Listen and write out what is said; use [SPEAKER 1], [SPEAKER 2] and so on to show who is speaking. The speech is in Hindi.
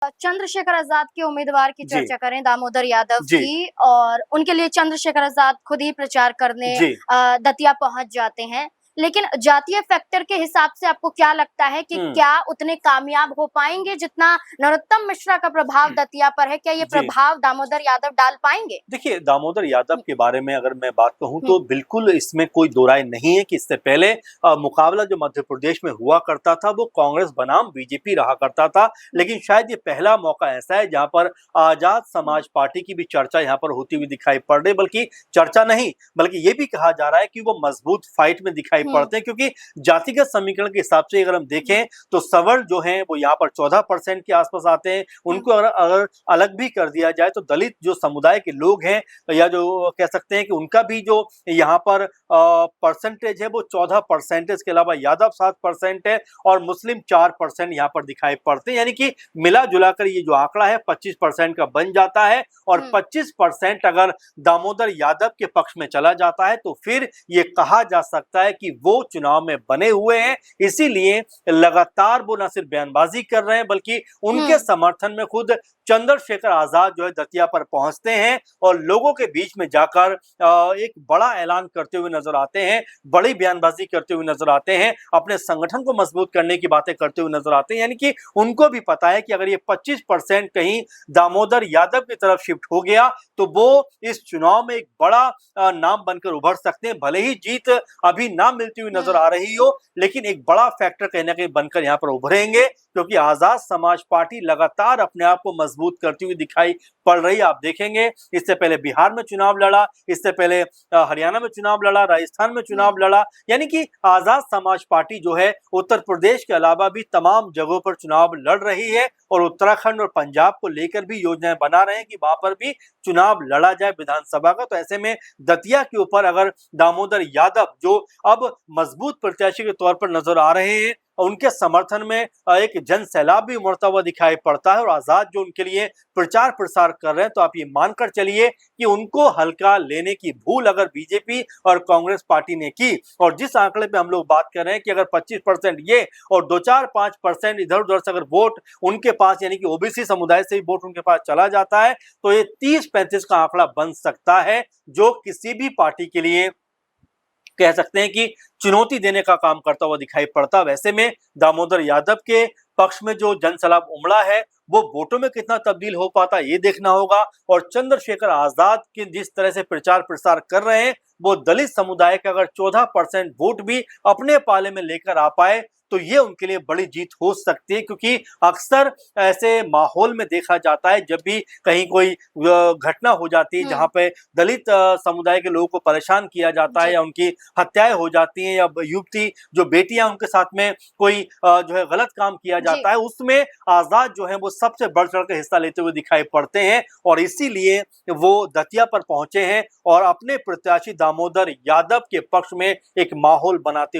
[SPEAKER 1] चंद्रशेखर आजाद के उम्मीदवार की
[SPEAKER 2] जी।
[SPEAKER 1] चर्चा करें, दामोदर यादव
[SPEAKER 2] जी।
[SPEAKER 1] की, और उनके लिए चंद्रशेखर आजाद खुद ही प्रचार करने
[SPEAKER 2] जी।
[SPEAKER 1] दतिया पहुंच जाते हैं। लेकिन जातीय फैक्टर के हिसाब से आपको क्या लगता है कि क्या उतने कामयाब हो पाएंगे जितना नरोत्तम मिश्रा का प्रभाव दतिया पर है? क्या ये
[SPEAKER 2] जी।
[SPEAKER 1] प्रभाव दामोदर यादव डाल पाएंगे?
[SPEAKER 2] देखिए, दामोदर यादव
[SPEAKER 1] हम्म,
[SPEAKER 2] के बारे में अगर मैं बात कहूँ तो
[SPEAKER 1] हम्म,
[SPEAKER 2] बिल्कुल इसमें कोई दो राय नहीं है कि इससे पहले मुकाबला जो मध्य प्रदेश में हुआ करता था वो कांग्रेस बनाम बीजेपी रहा करता था। लेकिन शायद ये पहला मौका ऐसा है जहां पर आजाद समाज पार्टी की भी चर्चा यहाँ पर होती हुई दिखाई पड़ रही, बल्कि चर्चा नहीं बल्कि ये भी कहा जा रहा है कि वो मजबूत फाइट में दिखाई
[SPEAKER 1] हम्म,
[SPEAKER 2] पड़ते हैं, क्योंकि जातिगत समीकरण के हिसाब से अगर हम देखें तो सवर्ण जो है वो यहाँ पर 14% के आसपास आते हैं। उनको अगर अगर अलग भी कर दिया जाए तो दलित जो समुदाय के लोग हैं, या जो कह सकते हैं कि उनका भी जो यहाँ पर परसेंटेज है वो 14% के अलावा यादव 7% है और मुस्लिम 4% यहाँ पर दिखाई पड़ते हैं। यानी कि मिला जुला कर ये जो आंकड़ा है 25% का बन जाता है। और 25% अगर दामोदर यादव के पक्ष में चला जाता है तो फिर ये कहा जा सकता है कि वो चुनाव में बने हुए हैं। इसीलिए लगातार वो न सिर्फ बयानबाजी कर रहे हैं बल्कि उनके समर्थन में खुद चंद्रशेखर आजाद जो है दतिया पर पहुंचते हैं और लोगों के बीच में जाकर एक बड़ा ऐलान करते हुए नजर आते हैं, बड़ी बयानबाजी करते हुए नजर आते हैं, अपने संगठन को मजबूत करने की बातें करते हुए नजर आते हैं। यानी कि उनको भी पता है कि अगर ये 25% कहीं दामोदर यादव की तरफ शिफ्ट हो गया तो वो इस चुनाव में एक बड़ा नाम बनकर उभर सकते हैं। भले ही जीत अभी ना मिलती हुई नजर आ रही हो, लेकिन एक बड़ा फैक्टर कहीं ना कहीं बनकर यहाँ पर उभरेंगे, क्योंकि आजाद समाज पार्टी लगातार अपने आप को मजबूत करती हुई दिखाई पड़ रही है। आप देखेंगे इससे पहले बिहार में चुनाव लड़ा, इससे पहले हरियाणा में चुनाव लड़ा, राजस्थान में चुनाव लड़ा। यानी कि आजाद समाज पार्टी जो है उत्तर प्रदेश के अलावा भी तमाम जगहों पर चुनाव लड़ रही है और उत्तराखंड और पंजाब को लेकर भी योजनाएं बना रहे हैं कि वहां पर भी चुनाव लड़ा जाए विधानसभा का। तो ऐसे में दतिया के ऊपर अगर दामोदर यादव जो अब मजबूत प्रत्याशी के तौर पर नजर आ रहे हैं, उनके समर्थन में एक जन सैलाब भी उमड़ता हुआ दिखाई पड़ता है और आजाद जो उनके लिए प्रचार प्रसार कर रहे हैं, तो आप ये मानकर चलिए कि उनको हल्का लेने की भूल अगर बीजेपी और कांग्रेस पार्टी ने की, और जिस आंकड़े पे हम लोग बात कर रहे हैं कि अगर 25% ये और 2-4-5% इधर उधर से अगर वोट उनके पास यानी कि ओबीसी समुदाय से भी वोट उनके पास चला जाता है तो ये 30-35 का आंकड़ा बन सकता है, जो किसी भी पार्टी के लिए कह सकते हैं कि चुनौती देने का काम करता हुआ दिखाई पड़ता। वैसे में दामोदर यादव के पक्ष में जो जनसैलाब उमड़ा है वो वोटों में कितना तब्दील हो पाता ये देखना होगा। और चंद्रशेखर आजाद की जिस तरह से प्रचार प्रसार कर रहे हैं, वो दलित समुदाय का अगर 14% वोट भी अपने पाले में लेकर आ पाए तो ये उनके लिए बड़ी जीत हो सकती है, क्योंकि अक्सर ऐसे माहौल में देखा जाता है जब भी कहीं कोई घटना हो जाती है जहां पे दलित समुदाय के लोगों को परेशान किया जाता है या उनकी हत्याएं हो जाती हैं, या युवती जो बेटियां उनके साथ में कोई जो है गलत काम किया जाता है, उसमें आजाद जो है वो सबसे बढ़ चढ़ कर हिस्सा लेते हुए दिखाई पड़ते हैं। और इसीलिए वो दतिया पर पहुंचे हैं और अपने प्रत्याशी दामोदर यादव के पक्ष में एक माहौल बनाते